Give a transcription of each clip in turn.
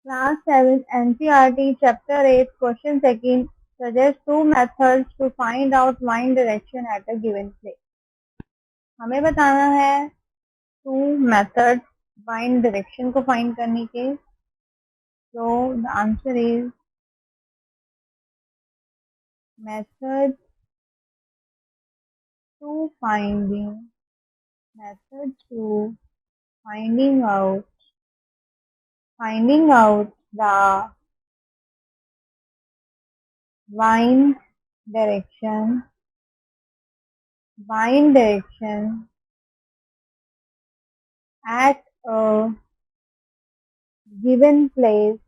Class 7 NCERT Chapter 8 Question 2 suggests two methods to find out wind direction at a given place. हमें बताना है two methods wind direction को find करने के. So the answer is methods to finding out the wind direction at a given place.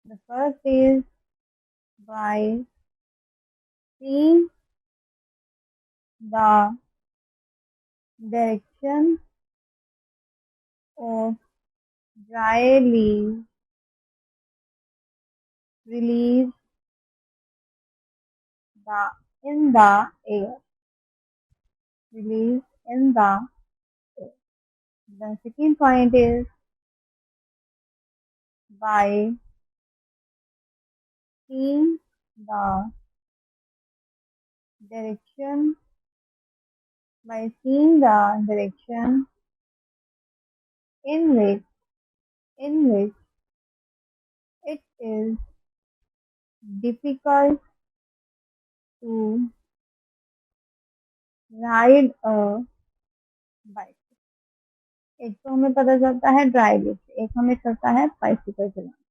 The first is by seeing the direction of dry leaves released in the air. The second point is by seeing the direction in which it is difficult to ride a bike. एक तो हमें पता चलता है dry leaf से, एक हमें चलता है बाइसिकल चलाना.